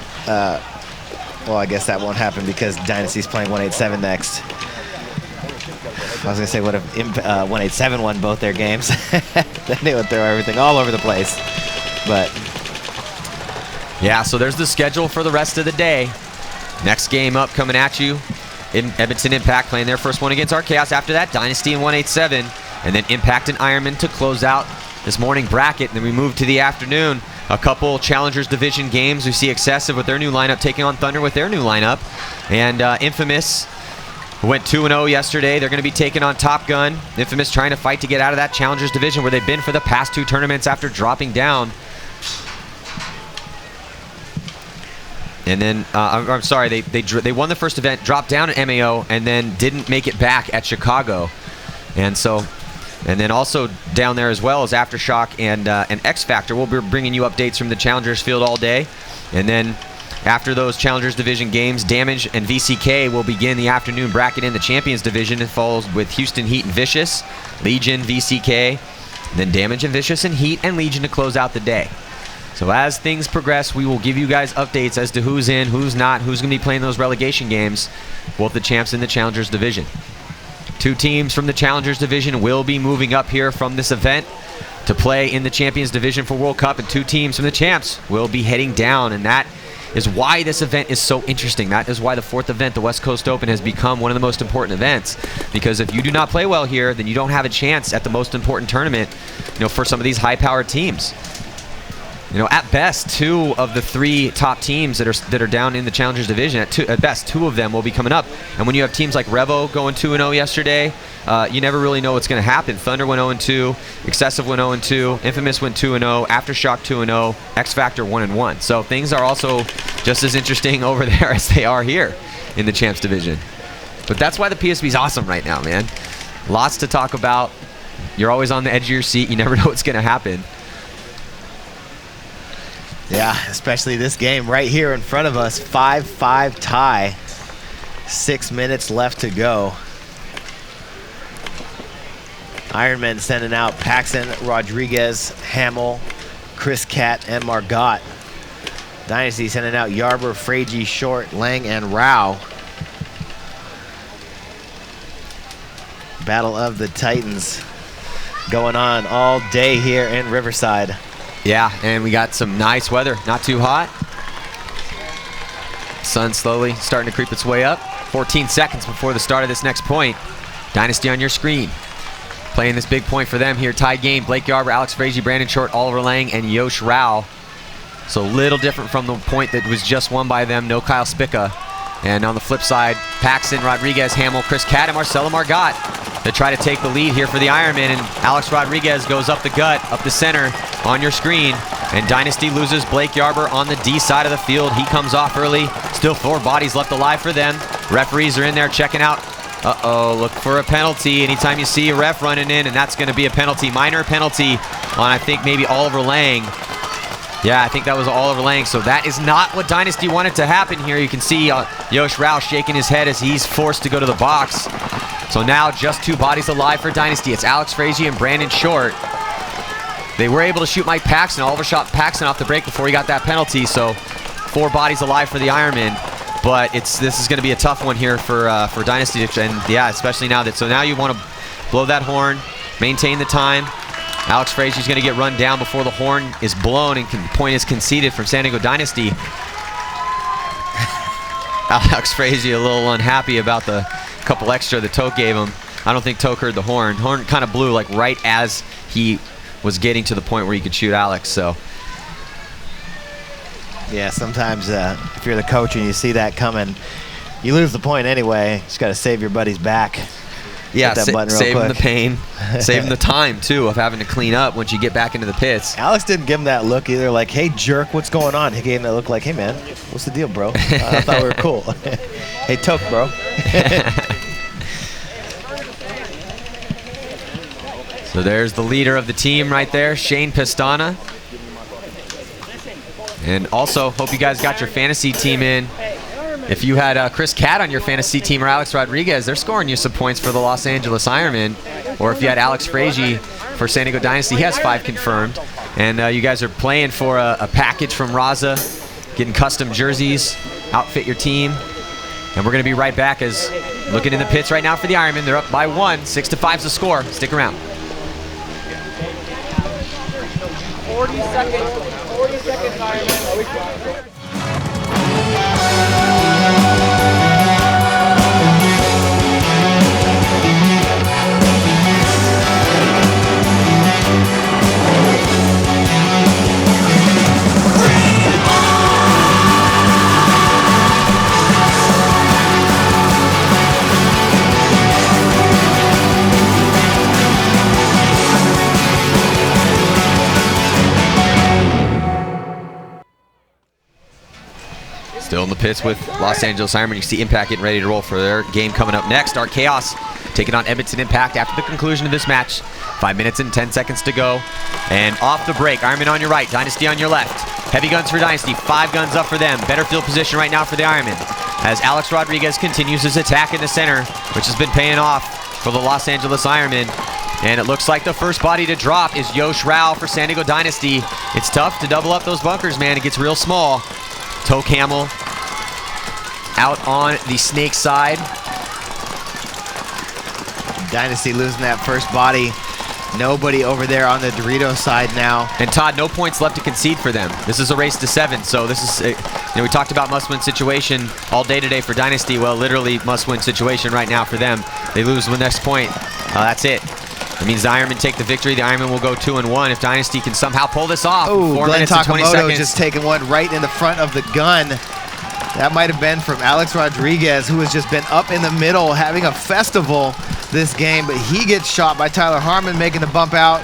well, I guess that won't happen because Dynasty's playing 187 next. I was going to say, what if 187 won both their games? Then they would throw everything all over the place. But yeah, so there's the schedule for the rest of the day. Next game up coming at you. Edmonton Impact playing their first one against Art Chaos. After that, Dynasty and 187. And then Impact and Ironman to close out this morning bracket. And then we move to the afternoon. A couple Challengers Division games. We see Excessive with their new lineup taking on Thunder with their new lineup. And Infamous went 2-0 yesterday. They're going to be taking on Top Gun. Infamous trying to fight to get out of that Challengers Division where they've been for the past 2 tournaments after dropping down. And then, I'm sorry, they won the first event, dropped down at MAO, and then didn't make it back at Chicago. And so... And then also down there as well as Aftershock and X Factor. We'll be bringing you updates from the Challengers field all day. And then after those Challengers Division games, Damage and VCK will begin the afternoon bracket in the Champions Division. It follows with Houston Heat and Vicious, Legion, VCK, then Damage and Vicious and Heat and Legion to close out the day. So as things progress, we will give you guys updates as to who's in, who's not, who's going to be playing those relegation games, both the Champs and the Challengers Division. 2 teams from the Challengers Division will be moving up here from this event to play in the Champions Division for World Cup, and 2 teams from the Champs will be heading down, and that is why this event is so interesting. That is why the 4th event, the West Coast Open, has become one of the most important events, because if you do not play well here, then you don't have a chance at the most important tournament, you know, for some of these high-powered teams. You know, at best, 2 of the 3 top teams that are down in the Challengers Division, at best, 2 of them will be coming up. And when you have teams like Revo going 2-0 yesterday, you never really know what's going to happen. Thunder went 0-2, Excessive went 0-2, Infamous went 2-0, Aftershock 2-0, X Factor 1-1. So things are also just as interesting over there as they are here in the Champs Division. But that's why the PSP is awesome right now, man. Lots to talk about. You're always on the edge of your seat. You never know what's going to happen. yeah, especially this game right here in front of us. 5-5 tie. 6 minutes left to go. Ironmen sending out Paxton, Rodriguez, Hamill, Chris Cat, and Margot. Dynasty sending out Yarber, Frage, Short, Lang, and Rao. Battle of the Titans going on all day here in Riverside. Yeah, and we got some nice weather. Not too hot. Sun slowly starting to creep its way up. 14 seconds before the start of this next point. Dynasty on your screen. Playing this big point for them here. Tied game. Blake Yarber, Alex Frage, Brandon Short, Oliver Lang, and Yosh Rao So a little different from the point that was just won by them. No Kyle Spica. And on the flip side, Paxton, Rodriguez, Hamill, Chris Catt, and Marcelo Margot to try to take the lead here for the Ironman. And Alex Rodriguez goes up the gut, up the center on your screen. And Dynasty loses Blake Yarber on the D side of the field. He comes off early. Still 4 bodies left alive for them. Referees are in there checking out. Uh-oh, look for a penalty anytime you see a ref running in, and that's going to be a penalty. Minor penalty on, I think, maybe Oliver Lang. Yeah, I think that was Oliver Lang. So that is not what Dynasty wanted to happen here. You can see Yosh Rao shaking his head as he's forced to go to the box. So now just 2 bodies alive for Dynasty. It's Alex Frazee and Brandon Short. They were able to shoot Mike Paxton. Oliver shot Paxton off the break before he got that penalty. So 4 bodies alive for the Ironmen. But this is going to be a tough one here for Dynasty. And yeah, especially now that, so now you want to blow that horn, maintain the time. Alex Frazee's going to get run down before the horn is blown and point is conceded from San Diego Dynasty. Alex Frazee a little unhappy about the couple extra that Toke gave him. I don't think Toke heard the horn. Horn kind of blew like right as he was getting to the point where he could shoot Alex. So yeah, sometimes if you're the coach and you see that coming, you lose the point anyway. You just got to save your buddy's back. Yeah, saving the pain, saving the time, too, of having to clean up once you get back into the pits. Alex didn't give him that look either, like, hey, jerk, what's going on? He gave him that look like, hey, man, what's the deal, bro? I thought we were cool. Hey, Toke, bro. So there's the leader of the team right there, Shane Pestana. And also, hope you guys got your fantasy team in. If you had Chris Catt on your fantasy team or Alex Rodriguez, they're scoring you some points for the Los Angeles Ironmen. Or if you had Alex Frazee for San Diego Dynasty, he has 5 confirmed. And you guys are playing for a package from Raza, getting custom jerseys, outfit your team. And we're going to be right back as looking in the pits right now for the Ironmen. They're up by 1, 6-5's the score. Stick around. 40 seconds, Ironman. Still in the pits with Los Angeles Ironmen. You see Impact getting ready to roll for their game coming up next. Dark Chaos taking on Edmonton Impact after the conclusion of this match. 5 minutes and 10 seconds to go. And off the break, Ironman on your right, Dynasty on your left. Heavy guns for Dynasty, 5 guns up for them. Better field position right now for the Ironmen as Alex Rodriguez continues his attack in the center, which has been paying off for the Los Angeles Ironmen. And it looks like the first body to drop is Yosh Rao for San Diego Dynasty. It's tough to double up those bunkers, man. It gets real small. Toke Hamill out on the snake side. Dynasty losing that first body. Nobody over there on the Dorito side now. And Todd, no points left to concede for them. This is a race to 7, so this is, we talked about must-win situation all day today for Dynasty. Well, literally must-win situation right now for them. They lose the next point. That's it. It means the Ironmen take the victory. The Ironmen will go 2-1 if Dynasty can somehow pull this off. Oh, 4 Glenn minutes and 20 Takamoto seconds. just taking one right in the front of the gun. That might have been from Alex Rodriguez, who has just been up in the middle having a festival this game, but he gets shot by Tyler Harmon making the bump out,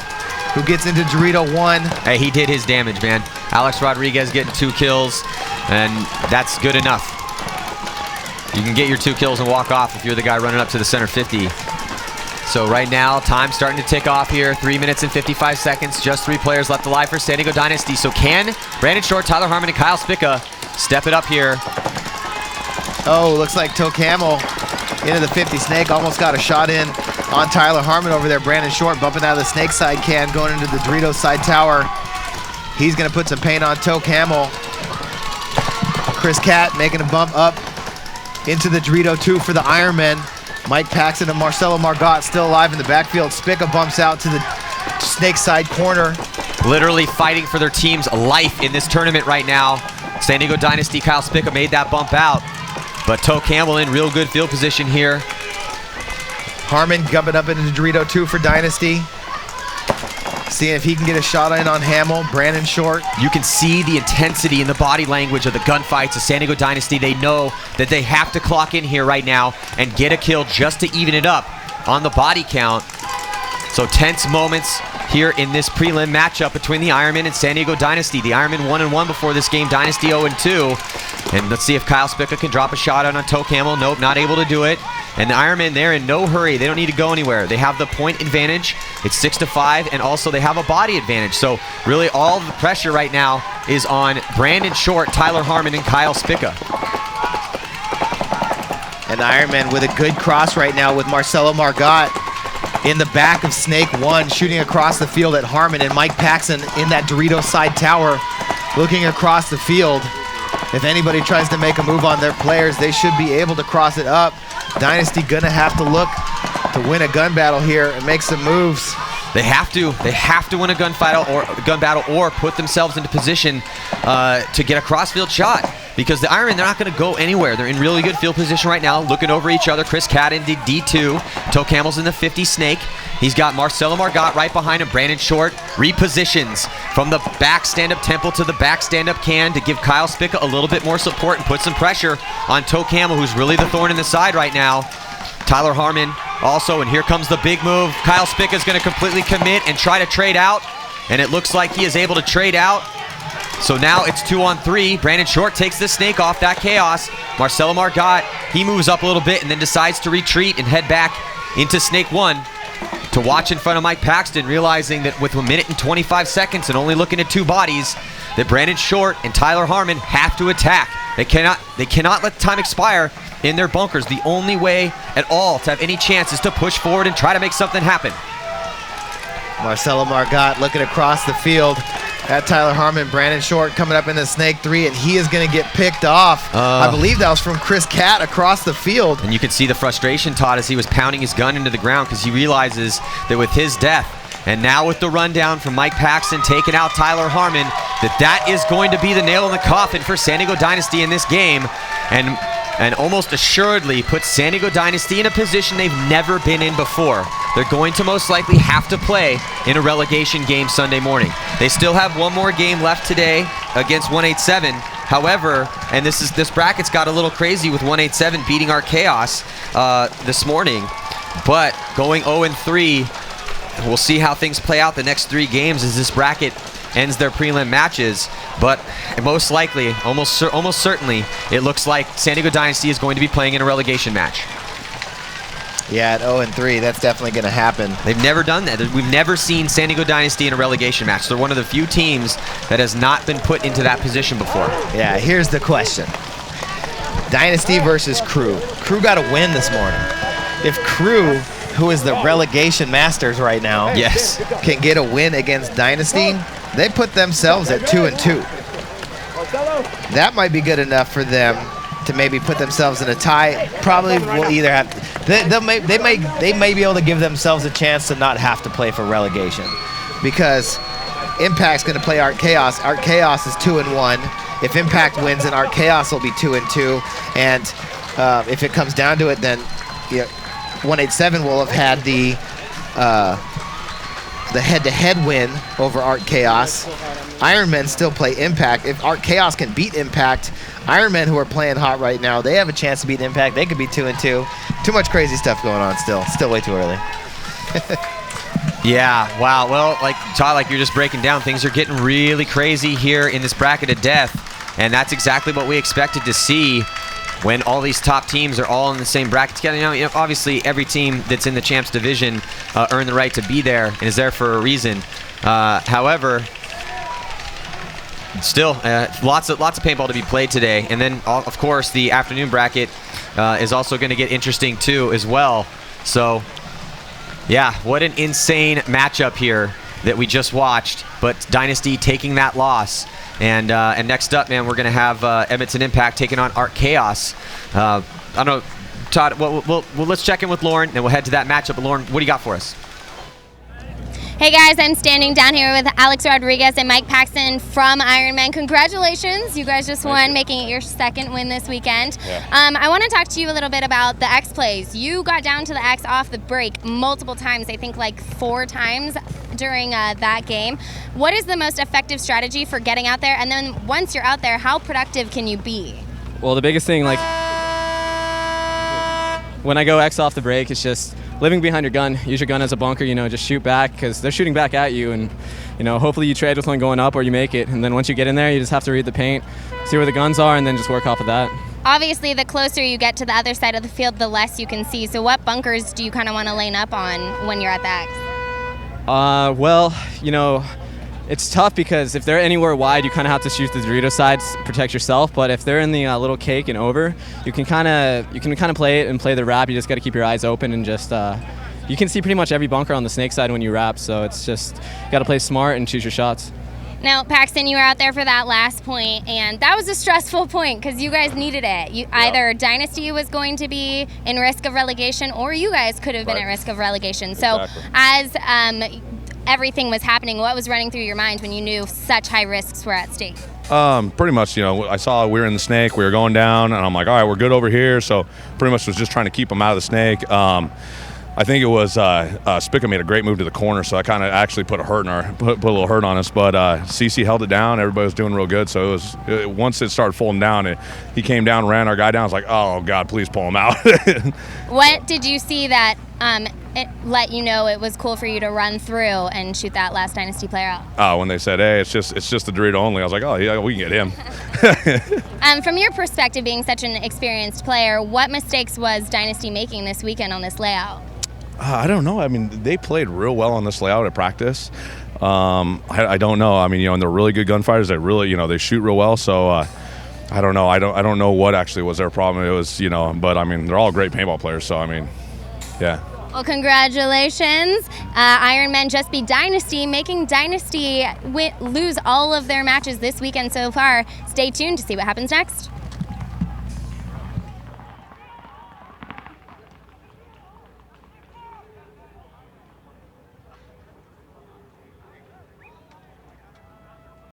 who gets into Dorito 1. Hey, he did his damage, man. Alex Rodriguez getting 2 kills, and that's good enough. You can get your 2 kills and walk off if you're the guy running up to the center 50. So right now, time starting to tick off here. 3 minutes and 55 seconds. Just 3 players left alive for San Diego Dynasty. So can Brandon Short, Tyler Harmon, and Kyle Spica step it up here? Oh, looks like Toke Hamill into the 50 snake. Almost got a shot in on Tyler Harmon over there. Brandon Short bumping out of the snake side can, going into the Dorito side tower. He's going to put some paint on Toke Hamill. Chris Catt making a bump up into the Dorito 2 for the Ironmen. Mike Paxton and Marcelo Margot still alive in the backfield. Spica bumps out to the snake side corner. Literally fighting for their team's life in this tournament right now. San Diego Dynasty, Kyle Spica made that bump out. But Toke Campbell in real good field position here. Harmon gumping up into Dorito 2 for Dynasty. seeing if he can get a shot in on Hamill. Brandon Short. You can see the intensity in the body language of the gunfights of San Diego Dynasty. They know that they have to clock in here right now and get a kill just to even it up on the body count. So tense moments here in this prelim matchup between the Ironmen and San Diego Dynasty. The Ironmen 1-1 before this game, Dynasty 0-2. And let's see if Kyle Spica can drop a shot out on Toke Hamill. Nope, not able to do it. And the Ironmen, they're in no hurry. They don't need to go anywhere. They have the point advantage. It's 6-5, and also they have a body advantage. So really all the pressure right now is on Brandon Short, Tyler Harmon, and Kyle Spica. And Ironman with a good cross right now with Marcelo Margot in the back of Snake 1, shooting across the field at Harmon, and Mike Paxson in that Dorito side tower looking across the field. If anybody tries to make a move on their players, they should be able to cross it up. Dynasty gonna have to look to win a gun battle here and make some moves. They have to. They have to win a gun battle or put themselves into position to get a crossfield shot. Because the Ironmen, they're not going to go anywhere. They're in really good field position right now, looking over each other. Chris Catt in the D2. Toke Hamill's in the 50 Snake. He's got Marcelo Margot right behind him. Brandon Short repositions from the back stand-up Temple to the back stand-up Can to give Kyle Spica a little bit more support and put some pressure on Toke Hamill, who's really the thorn in the side right now. Tyler Harmon also, and here comes the big move. Kyle Spica is going to completely commit and try to trade out, and it looks like he is able to trade out. So now it's 2-on-3. Brandon Short takes the Snake off that chaos. Marcelo Margot, he moves up a little bit and then decides to retreat and head back into Snake 1 to watch in front of Mike Paxton, realizing that with 1 minute and 25 seconds and only looking at 2 bodies, that Brandon Short and Tyler Harmon have to attack. They cannot let time expire in their bunkers. The only way at all to have any chance is to push forward and try to make something happen. Marcelo Margot looking across the field at Tyler Harmon. Brandon Short coming up in the Snake 3, and he is going to get picked off. I believe that was from Chris Catt across the field. And you can see the frustration, Todd, as he was pounding his gun into the ground because he realizes that with his death, and now with the rundown from Mike Paxton taking out Tyler Harmon, that is going to be the nail in the coffin for San Diego Dynasty in this game. And almost assuredly puts San Diego Dynasty in a position they've never been in before. They're going to most likely have to play in a relegation game Sunday morning. They still have one more game left today against 187. However, and this bracket's got a little crazy with 187 beating our Chaos this morning, but going 0-3, we'll see how things play out the next 3 games as this bracket ends their prelim matches. But most likely, almost certainly, it looks like San Diego Dynasty is going to be playing in a relegation match. Yeah, at 0-3, that's definitely going to happen. They've never done that. We've never seen San Diego Dynasty in a relegation match. They're one of the few teams that has not been put into that position before. Yeah, here's the question. Dynasty versus Crew. Crew got a win this morning. If Crew, who is the relegation masters right now, yes, can get a win against Dynasty, they put themselves at 2-2. That might be good enough for them to maybe put themselves in a tie. Probably will either have they may be able to give themselves a chance to not have to play for relegation, because Impact's going to play Art Chaos. Art Chaos is 2-1. If Impact wins, then Art Chaos will be 2-2. And if it comes down to it, then 187 will have had the head-to-head win over Art Chaos. Ironmen still play Impact. If Art Chaos can beat Impact, Ironmen, who are playing hot right now, they have a chance to beat Impact. They could be 2-2. Too much crazy stuff going on still. Still way too early. Yeah, wow. Well, Todd, like you're just breaking down, things are getting really crazy here in this bracket of death. And that's exactly what we expected to see when all these top teams are all in the same bracket together. Obviously, every team that's in the Champs Division earned the right to be there and is there for a reason. However, still, lots of paintball to be played today. And then, of course, the afternoon bracket is also going to get interesting, too, as well. So, yeah, what an insane matchup here that we just watched. But Dynasty taking that loss. And next up, man, we're going to have Edmonton Impact taking on Art Chaos. I don't know, Todd, let's check in with Lauren, and we'll head to that matchup. But Lauren, what do you got for us? Hey guys, I'm standing down here with Alex Rodriguez and Mike Paxton from Ironmen. Congratulations, you guys just won, making it your second win this weekend. Yeah. I want to talk to you a little bit about the X plays. You got down to the X off the break multiple times, I think like 4 times. during that game. What is the most effective strategy for getting out there? And then once you're out there, how productive can you be? Well, the biggest thing, like, when I go X off the break, it's just living behind your gun. Use your gun as a bunker, just shoot back because they're shooting back at you. And, hopefully you trade with one going up or you make it. And then once you get in there, you just have to read the paint, see where the guns are, and then just work off of that. Obviously, the closer you get to the other side of the field, the less you can see. So what bunkers do you kind of want to lane up on when you're at the X? Well, it's tough because if they're anywhere wide, you kind of have to shoot the Dorito side, protect yourself. But if they're in the little cake and over, you can kind of play it and play the wrap. You just got to keep your eyes open and just you can see pretty much every bunker on the snake side when you wrap. So it's just you got to play smart and choose your shots. Now, Paxton, you were out there for that last point, and that was a stressful point because you guys needed it. Either Dynasty was going to be in risk of relegation, or you guys could have been at risk of relegation. So, as everything was happening, what was running through your mind when you knew such high risks were at stake? Pretty much, I saw we were in the snake, we were going down, and I'm like, all right, we're good over here. So, pretty much was just trying to keep them out of the snake. I think it was Spica made a great move to the corner, so I kind of actually put a little hurt on us. But CC held it down. Everybody was doing real good. So once it started falling down, he came down, ran our guy down. I was like, oh God, please pull him out. What did you see that it let you know it was cool for you to run through and shoot that last Dynasty player out? When they said, hey, it's just the Dorito only, I was like, oh yeah, we can get him. From your perspective, being such an experienced player, what mistakes was Dynasty making this weekend on this layout? I don't know. I mean, they played real well on this layout at practice. I don't know. I mean, and they're really good gunfighters. They really, they shoot real well. So I don't know. I don't know what actually was their problem. It was, but I mean, they're all great paintball players. So I mean, yeah. Well, congratulations. Ironmen just beat Dynasty, making Dynasty lose all of their matches this weekend so far. Stay tuned to see what happens next.